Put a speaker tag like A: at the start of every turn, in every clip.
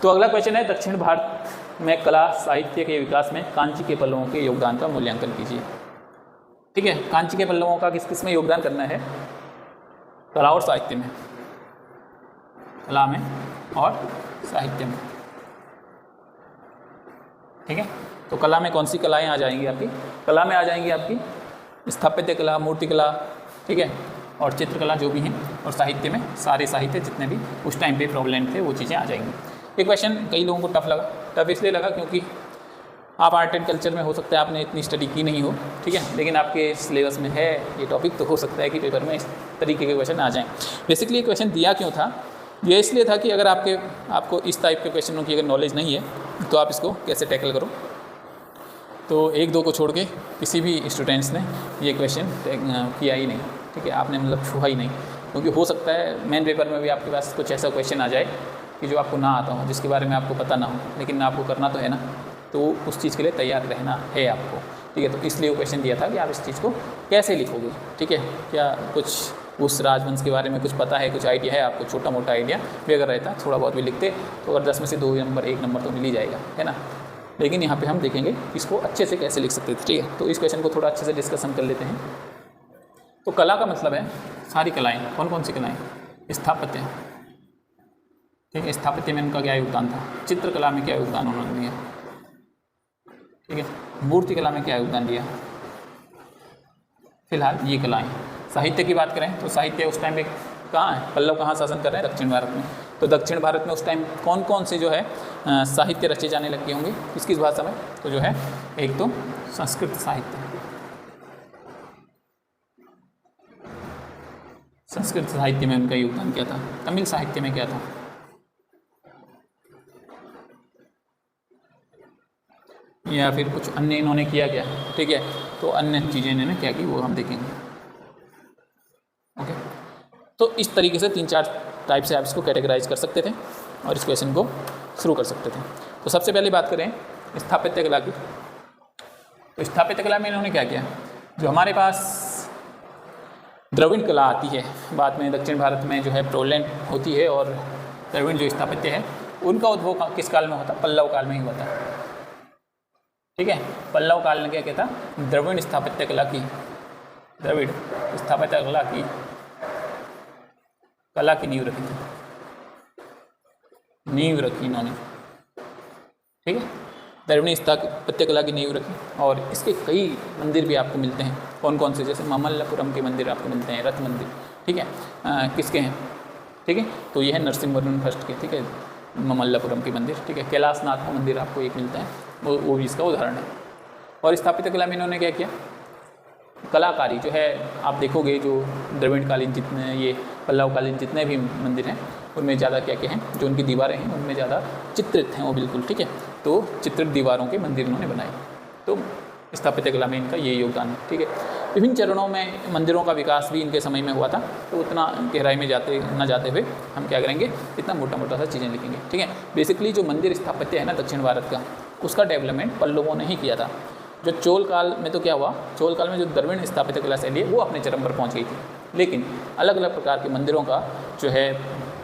A: तो अगला क्वेश्चन है, दक्षिण भारत में कला साहित्य के विकास में कांची के पल्लवों के योगदान का मूल्यांकन कीजिए। ठीक है, कांची के पल्लवों का किस किस में योगदान करना है? कला और साहित्य में, कला में और साहित्य में। ठीक है, तो कला में कौन सी कलाएं आ जाएंगी आपकी? कला में आ जाएंगी आपकी स्थापत्य कला, मूर्ति कला, ठीक है, और चित्रकला जो भी हैं, और साहित्य में सारे साहित्य जितने भी उस टाइम पे प्रॉब्लम थे वो चीज़ें आ जाएंगी। ये क्वेश्चन कई लोगों को टफ लगा। टफ इसलिए लगा क्योंकि आप आर्ट एंड कल्चर में हो सकता है आपने इतनी स्टडी की नहीं हो, ठीक है, लेकिन आपके सिलेबस में है ये टॉपिक, तो हो सकता है कि पेपर में इस तरीके के क्वेश्चन आ जाएँ। बेसिकली ये क्वेश्चन दिया क्यों था? ये इसलिए था कि अगर आपको इस टाइप के क्वेश्चनों की अगर नॉलेज नहीं है तो आप इसको कैसे टैकल करो। तो एक दो को छोड़ के किसी भी स्टूडेंट्स ने ये क्वेश्चन किया ही नहीं, ठीक है, आपने मतलब छुआ ही नहीं, क्योंकि हो सकता है मेन पेपर में भी आपके पास कुछ ऐसा क्वेश्चन आ जाए कि जो आपको ना आता हो, जिसके बारे में आपको पता ना हो, लेकिन आपको करना तो है ना, तो उस चीज़ के लिए तैयार रहना है आपको। ठीक है, तो इसलिए वो क्वेश्चन दिया था कि आप इस चीज़ को कैसे लिखोगे। ठीक है, क्या कुछ उस राजवंश के बारे में कुछ पता है, कुछ आइडिया है आपको, छोटा मोटा आइडिया भी अगर रहता, थोड़ा बहुत भी लिखते, तो अगर 10 में से 2 नंबर 1 नंबर तो मिल ही जाएगा, है ना। लेकिन यहाँ पे हम देखेंगे इसको अच्छे से कैसे लिख सकते थे। ठीक है, तो इस क्वेश्चन को थोड़ा अच्छे से डिस्कशन कर लेते हैं। तो कला का मतलब है सारी कलाएँ। कौन कौन सी कलाएँ? स्थापत्य, ठीक है, स्थापत्य में उनका क्या योगदान था, चित्रकला में क्या योगदान उन्होंने दिया, ठीक है, मूर्ति कला में क्या योगदान दिया। फिलहाल ये कलाएँ। साहित्य की बात करें तो साहित्य उस टाइम पे कहाँ है? पल्लव कहाँ शासन कर रहे हैं? दक्षिण भारत में। तो दक्षिण भारत में उस टाइम कौन कौन से जो है साहित्य रचे जाने लगे होंगे, किस किस भाषा में? तो जो है एक तो संस्कृत साहित्य, संस्कृत साहित्य में उनका योगदान क्या था। तमिल साहित्य में क्या था? या फिर कुछ अन्य इन्होंने किया क्या? ठीक है, तो अन्य चीज़ें इन्होंने क्या की वो हम देखेंगे। ओके, तो इस तरीके से 3-4 टाइप से आप इसको कैटेगराइज कर सकते थे और इस क्वेश्चन को शुरू कर सकते थे। तो सबसे पहले बात करें स्थापत्य कला की। तो स्थापत्य कला में इन्होंने क्या किया? जो हमारे पास द्रविड़ कला आती है, बाद में दक्षिण भारत में जो है प्रोलैंड होती है, और द्रविड़ जो स्थापत्य है उनका उद्भव किस काल में होता? पल्लव काल में ही हुआ था। ठीक है, पल्लव काल में क्या कहता? द्रविड़ स्थापत्य कला की, द्रविड़ स्थापत्य कला की नींव रखी थी, नींव रखी इन्होंने। ठीक है, द्रविड़ स्थापत्य कला की नींव रखी, और इसके कई मंदिर भी आपको मिलते हैं। कौन कौन से? जैसे ममल्लापुरम के मंदिर आपको मिलते हैं, रथ मंदिर। ठीक है, किसके हैं? ठीक है, तो ये है नरसिंहवर्मन फर्स्ट के, ठीक है, ममल्लापुरम के मंदिर। ठीक है, कैलाशनाथ का मंदिर आपको एक मिलता है, वो भी इसका उदाहरण है। और स्थापत्य कला में इन्होंने क्या किया? कलाकारी जो है आप देखोगे, जो द्रविड़ कालीन जितने, ये पल्लव कालीन जितने भी मंदिर हैं उनमें ज़्यादा क्या क्या हैं, जो उनकी दीवारें हैं उनमें ज़्यादा चित्रित हैं वो, बिल्कुल। ठीक है, तो चित्रित दीवारों के मंदिर इन्होंने बनाए। तो स्थापत्य कला में इनका ये योगदान है। ठीक है, विभिन्न चरणों में मंदिरों का विकास भी इनके समय में हुआ था, तो उतना गहराई में जाते हुए हम क्या करेंगे, इतना मोटा मोटा सा चीज़ें लिखेंगे। ठीक है, बेसिकली जो मंदिर स्थापत्य है ना दक्षिण भारत का, उसका डेवलपमेंट पल्लवों ने ही किया था। जो चोल काल में तो क्या हुआ, चोल काल में जो द्रविड़ स्थापत्य कला शैली है वो अपने चरम पर पहुंच गई थी, लेकिन अलग अलग प्रकार के मंदिरों का जो है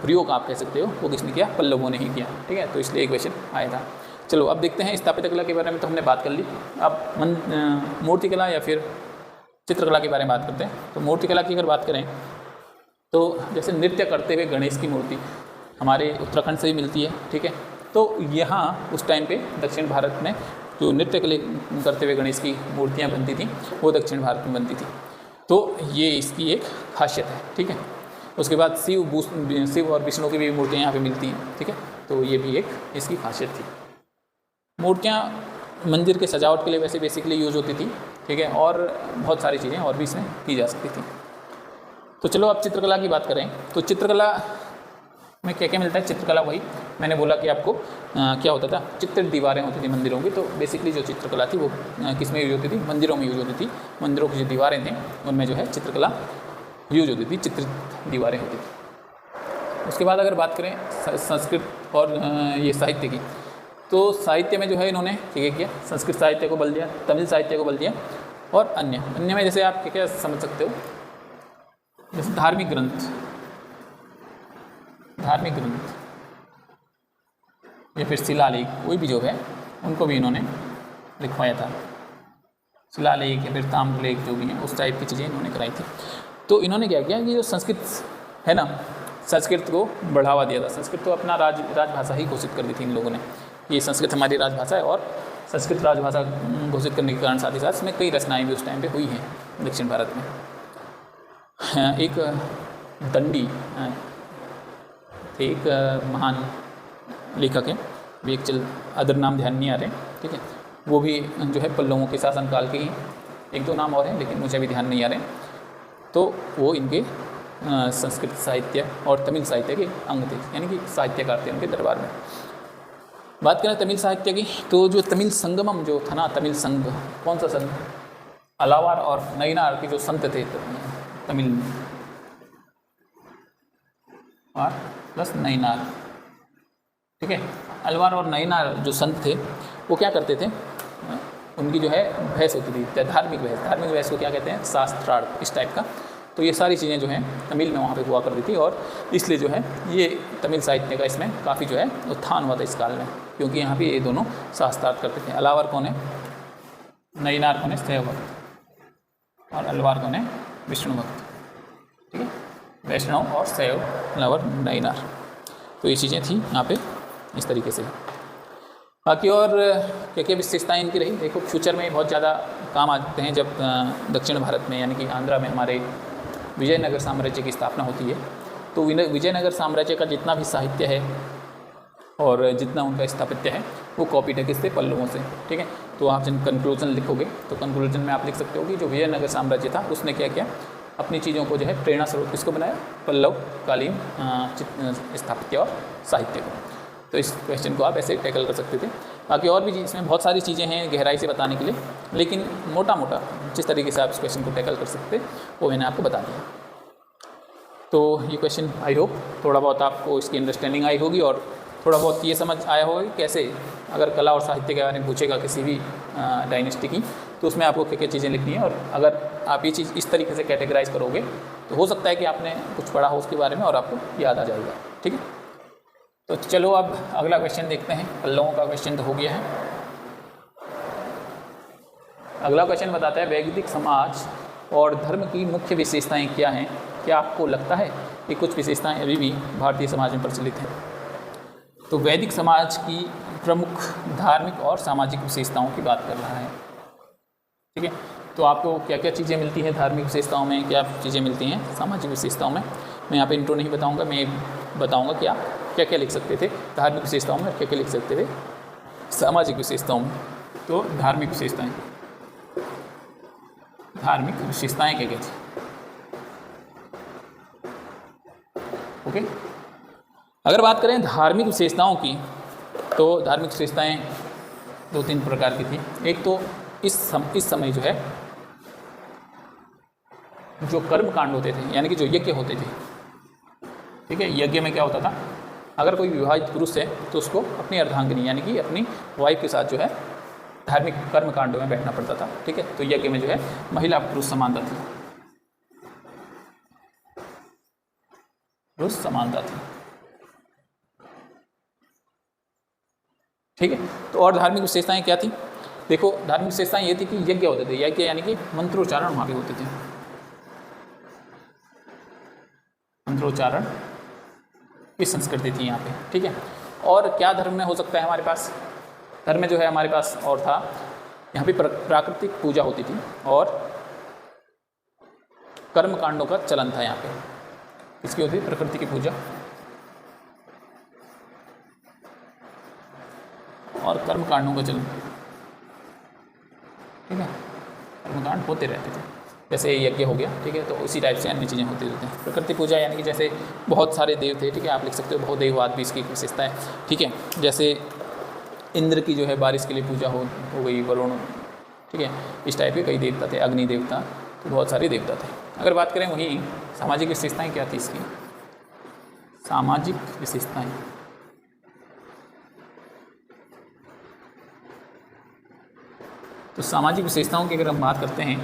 A: प्रयोग आप कह सकते हो वो किसने किया? पल्लवों ने ही किया। ठीक है, तो इसलिए एक क्वेश्चन आया था। चलो अब देखते हैं स्थापत्य कला के बारे में तो हमने बात कर ली। अब मूर्ति कला या फिर चित्रकला के बारे में बात करते हैं। तो मूर्ति कला की अगर बात करें तो जैसे नृत्य करते हुए गणेश की मूर्ति हमारे उत्तराखंड से ही मिलती है। ठीक है, तो यहाँ उस टाइम पे दक्षिण भारत में जो नृत्य करते हुए गणेश की मूर्तियाँ बनती थी वो दक्षिण भारत में बनती थी, तो ये इसकी एक खासियत है। ठीक है, उसके बाद शिव और विष्णु की भी मूर्तियाँ यहाँ पे मिलती हैं। ठीक है, तो ये भी एक इसकी खासियत थी। मूर्तियाँ मंदिर के सजावट के लिए वैसे बेसिकली यूज होती थी। ठीक है, और बहुत सारी चीज़ें और भी इसमें की जा सकती थी। तो चलो अब चित्रकला की बात करें। तो चित्रकला में क्या क्या मिलता है? चित्रकला वही मैंने बोला कि आपको क्या होता था, चित्रित दीवारें होती थी मंदिरों की। तो बेसिकली जो चित्रकला थी वो किस में यूज होती थी? मंदिरों में यूज होती थी। मंदिरों की जो दीवारें थी उनमें जो है चित्रकला यूज होती थी, चित्रित दीवारें होती थी। उसके बाद अगर बात करें संस्कृत और ये साहित्य की, तो साहित्य में जो है इन्होंने क्या किया? संस्कृत साहित्य को बल दिया, तमिल साहित्य को बल दिया, और अन्य में जैसे आप क्या क्या समझ सकते हो, जैसे धार्मिक ग्रंथ, या फिर शिलालेख, कोई भी जो है उनको भी इन्होंने लिखवाया था। शिलालेख या फिर ताम्रलेख जो भी हैं उस टाइप की चीज़ें इन्होंने कराई थी। तो इन्होंने क्या किया कि जो संस्कृत है ना, संस्कृत को बढ़ावा दिया था। संस्कृत को अपना राजभाषा ही घोषित कर दी थी इन लोगों ने, ये संस्कृत हमारी राजभाषा है। और संस्कृत राजभाषा घोषित करने के कारण साथ ही साथ इसमें कई रचनाएँ भी उस टाइम पे हुई हैं दक्षिण भारत में। एक दंडी थे, एक महान लेखक है, भी एक अदर नाम ध्यान नहीं आ रहे, ठीक है, वो भी जो है पल्लवों के शासनकाल के ही, एक दो नाम और हैं लेकिन मुझे अभी ध्यान नहीं आ रहे। तो वो इनके संस्कृत साहित्य और तमिल साहित्य के अंग थे, यानी कि साहित्यकार थे उनके दरबार में। बात करें तमिल साहित्य की, तो जो तमिल संगमम जो था ना, तमिल संघ, कौन सा संघ, अलावार और नैनार के जो संत थे तमिल और प्लस नैनार, ठीक है, अलवार और नैनार जो संत थे वो क्या करते थे, उनकी जो है बहस होती थी, धार्मिक बहस को क्या कहते हैं, शास्त्रार्थ, इस टाइप का। तो ये सारी चीज़ें जो हैं तमिल में वहाँ पे हुआ करती थी, और इसलिए जो है ये तमिल साहित्य का इसमें काफ़ी जो है उत्थान हुआ था इस काल में, क्योंकि यहाँ पे ये दोनों शास्त्रार्थ करते थे। अलावर कौन है, नैनार कौन है, शैव भक्त, और अलवार कौन है, विष्णु भक्त, ठीक है, वैष्णव और शैव, अलावर नैनार। तो ये चीज़ें थी यहाँ पे इस तरीके से। बाकी और क्या क्या विशेषताएँ इनकी रही, देखो फ्यूचर में बहुत ज़्यादा काम आते हैं जब दक्षिण भारत में यानी कि आंध्रा में हमारे विजयनगर साम्राज्य की स्थापना होती है। तो विजयनगर साम्राज्य का जितना भी साहित्य है और जितना उनका स्थापत्य है वो कॉपी है किससे, पल्लवों से, ठीक है। तो आप जब कंक्लूजन लिखोगे तो कंक्लूजन में आप लिख सकते हो कि जो विजयनगर साम्राज्य था उसने क्या किया, अपनी चीज़ों को जो है प्रेरणा स्रोत किसको बनाया, पल्लव कालीन स्थापत्य और साहित्य को। तो इस क्वेश्चन को आप ऐसे टैकल कर सकते थे। बाकी और भी इसमें बहुत सारी चीज़ें हैं गहराई से बताने के लिए, लेकिन मोटा मोटा जिस तरीके से आप इस क्वेश्चन को टैकल कर सकते वो मैंने आपको बता दिया। तो ये क्वेश्चन आई होप थोड़ा बहुत आपको इसकी अंडरस्टैंडिंग आई होगी और थोड़ा बहुत ये समझ आया होगा कि कैसे अगर कला और साहित्य के बारे में पूछेगा किसी भी डायनेस्टी की तो उसमें आपको क्या क्या चीज़ें लिखनी है, और अगर आप ये चीज़ इस तरीके से कैटेगराइज करोगे तो हो सकता है कि आपने कुछ पढ़ा हो उसके बारे में और आपको याद आ जाएगा, ठीक है। तो चलो अब अगला क्वेश्चन देखते हैं। पल्लवों का क्वेश्चन तो हो गया है। अगला क्वेश्चन बताता है वैदिक समाज और धर्म की मुख्य विशेषताएं क्या हैं। क्या आपको लगता है कि कुछ विशेषताएं अभी भी भारतीय समाज में प्रचलित हैं? तो वैदिक समाज की प्रमुख धार्मिक और सामाजिक विशेषताओं की बात कर रहा है, ठीक है। तो आपको क्या क्या चीज़ें मिलती हैं धार्मिक विशेषताओं में, क्या चीज़ें मिलती हैं सामाजिक विशेषताओं में। मैं यहाँ पे इंट्रो नहीं बताऊँगा, मैं बताऊँगा कि आप क्या क्या लिख सकते थे धार्मिक विशेषताओं में, क्या क्या लिख सकते थे सामाजिक विशेषताओं में। तो धार्मिक विशेषताएं क्या क्या थी, ओके। अगर बात करें धार्मिक विशेषताओं की तो धार्मिक विशेषताएं दो तीन प्रकार की थी। एक तो इस समय जो है जो कर्म कांड होते थे यानी कि जो यज्ञ होते थे, ठीक है। यज्ञ में क्या होता था, अगर कोई विवाहित पुरुष है तो उसको अपनी अर्धांगिनी यानी कि अपनी वाइफ के साथ जो है धार्मिक कर्म कांडों में बैठना पड़ता था, ठीक है। तो यज्ञ में जो है महिला पुरुष समानता थी, ठीक है। तो और धार्मिक विशेषताएं क्या थी, देखो धार्मिक विशेषताएं ये थी कि यज्ञ होते थे, यज्ञ यानी कि मंत्रोच्चारण वहाँ पे होते थे, मंत्रोच्चारण की संस्कृति थी यहाँ पे, ठीक है। और क्या धर्म में हो सकता है हमारे पास, धर्म में जो है हमारे पास और था यहाँ पे प्राकृतिक पूजा होती थी और कर्म कांडों का चलन था यहाँ पे। इसकी होती थी प्रकृति की पूजा और कर्म कांडों का चलन, ठीक है। कर्म कांड होते रहते थे, जैसे यज्ञ हो गया, ठीक है। तो उसी टाइप से अन्य चीज़ें होती रहती हैं। प्रकृति पूजा यानी कि जैसे बहुत सारे देव थे, ठीक है, आप लिख सकते हो बहुदेववाद भी इसकी विशेषता है, ठीक है। जैसे इंद्र की जो है बारिश के लिए पूजा हो गई, वरुण, ठीक है, इस टाइप के कई देवता थे, अग्नि देवता, तो बहुत सारे देवता थे। अगर बात करें वहीं सामाजिक विशेषताएँ क्या थी इसकी, सामाजिक विशेषताएँ तो सामाजिक विशेषताओं की अगर हम बात करते हैं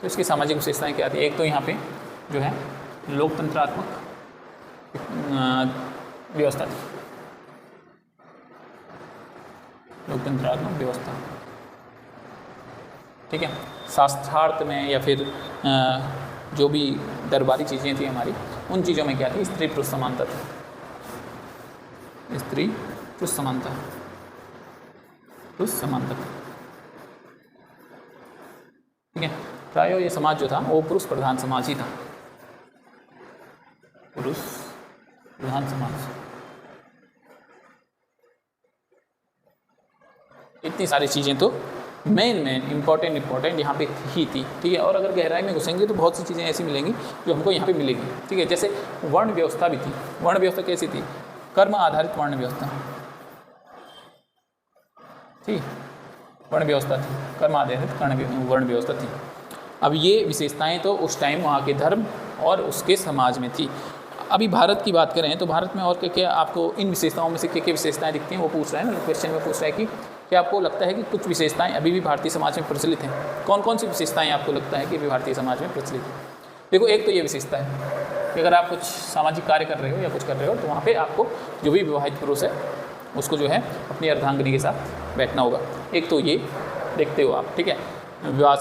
A: तो इसकी सामाजिक विशेषताएं क्या आती है। एक तो यहाँ पे जो है लोकतंत्रात्मक व्यवस्था थी, लोकतंत्रात्मक व्यवस्था। ठीक है, शास्त्रार्थ में या फिर जो भी दरबारी चीज़ें थी हमारी, उन चीज़ों में क्या थी, स्त्री पुरुष समानता थी, स्त्री पुरुष समानता, पुरुष समानता। ठीक है, प्राय ये समाज जो था वो पुरुष प्रधान समाज ही था, पुरुष प्रधान समाज। इतनी सारी चीज़ें तो मेन इम्पोर्टेंट यहाँ पे ही थी। ठीक है, और अगर गहराई में घुसेंगे तो बहुत सी चीज़ें ऐसी मिलेंगी जो हमको यहाँ पे मिलेगी। ठीक है, जैसे वर्ण व्यवस्था भी थी। वर्ण व्यवस्था कैसी थी? कर्म आधारित वर्ण व्यवस्था। ठीक, वर्ण व्यवस्था थी, कर्म आधारित वर्ण व्यवस्था थी। अब ये विशेषताएं तो उस टाइम वहाँ के धर्म और उसके समाज में थी। अभी भारत की बात करें तो भारत में और क्या क्या आपको इन विशेषताओं में से क्या क्या विशेषताएं दिखती हैं, वो पूछ रहा है ना, क्वेश्चन में पूछ रहा है कि क्या आपको लगता है कि कुछ विशेषताएं अभी भी भारतीय समाज में प्रचलित हैं? कौन कौन सी विशेषताएं आपको लगता है कि अभी भारतीय समाज में प्रचलित है? देखो, एक तो ये विशेषता है कि अगर आप कुछ सामाजिक कार्य कर रहे हो या कुछ कर रहे हो तो वहाँ पे आपको जो भी विवाहित पुरुष है उसको जो है अपनी अर्धांगिनी के साथ बैठना होगा। एक तो ये देखते हो आप। ठीक है, विवाह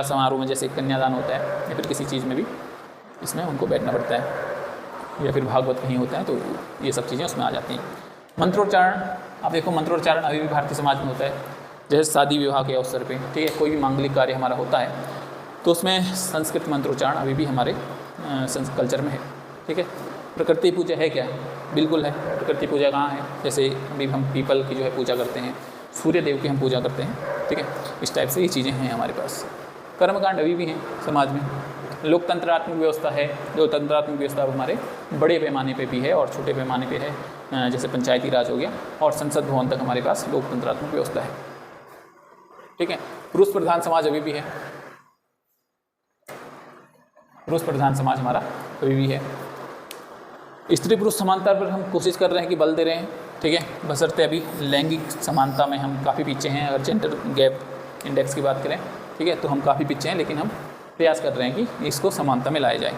A: समारोह में जैसे कन्यादान होता है या फिर किसी चीज़ में भी इसमें उनको बैठना पड़ता है, या फिर भागवत कहीं होता है तो ये सब चीज़ें उसमें आ जाती हैं। मंत्रोच्चारण, आप देखो मंत्रोच्चारण अभी भी भारतीय समाज में होता है, जैसे शादी विवाह के अवसर पे, ठीक है, कोई भी मांगलिक कार्य हमारा होता है तो उसमें संस्कृत मंत्रोच्चारण अभी भी हमारे कल्चर में है। ठीक है, प्रकृति पूजा है क्या? बिल्कुल है। प्रकृति पूजा कहाँ है? जैसे अभी हम पीपल की जो है पूजा करते हैं, सूर्य देव की हम पूजा करते हैं। ठीक है, इस टाइप से ये चीज़ें हैं हमारे पास। कर्मकांड अभी भी हैं समाज में। लोकतंत्रात्मक व्यवस्था है। लोकतंत्रात्मक व्यवस्था हमारे बड़े पैमाने पे भी है और छोटे पैमाने पे है, जैसे पंचायती राज हो गया, और संसद भवन तक हमारे पास लोकतंत्रात्मक व्यवस्था है। ठीक है, पुरुष प्रधान समाज अभी भी है। पुरुष प्रधान समाज हमारा अभी भी है। स्त्री पुरुष समानता पर हम कोशिश कर रहे हैं कि बल दे रहे हैं। ठीक है, बशर्ते अभी लैंगिक समानता में हम काफ़ी पीछे हैं। अगर जेंडर गैप इंडेक्स की बात करें, ठीक है, तो हम काफ़ी पीछे हैं, लेकिन हम प्रयास कर रहे हैं कि इसको समानता में लाया जाए।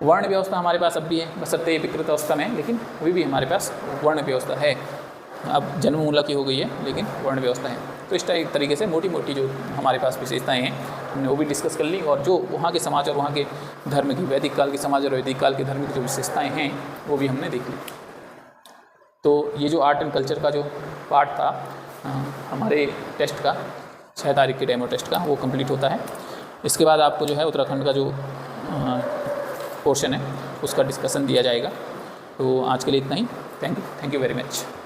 A: वर्ण व्यवस्था हमारे पास अब भी है, बशर्ते विकृत अवस्था में, लेकिन अभी भी हमारे पास वर्ण व्यवस्था है। अब जन्ममूलक की हो गई है, लेकिन वर्ण व्यवस्था है। तो इस तरीके से मोटी मोटी जो हमारे पास विशेषताएं हैं हमने वो भी डिस्कस कर ली, और जो वहाँ के समाज और वहाँ के धर्म की, वैदिक काल के समाज और वैदिक काल के धर्म की जो विशेषताएं हैं वो भी हमने देख ली। तो ये जो आर्ट एंड कल्चर का जो पार्ट था हमारे टेस्ट का, 6 तारीख के डेमो टेस्ट का, वो कंप्लीट होता है। इसके बाद आपको जो है उत्तराखंड का जो पोर्शन है उसका डिस्कशन दिया जाएगा। तो आज के लिए इतना ही। Thank you very much.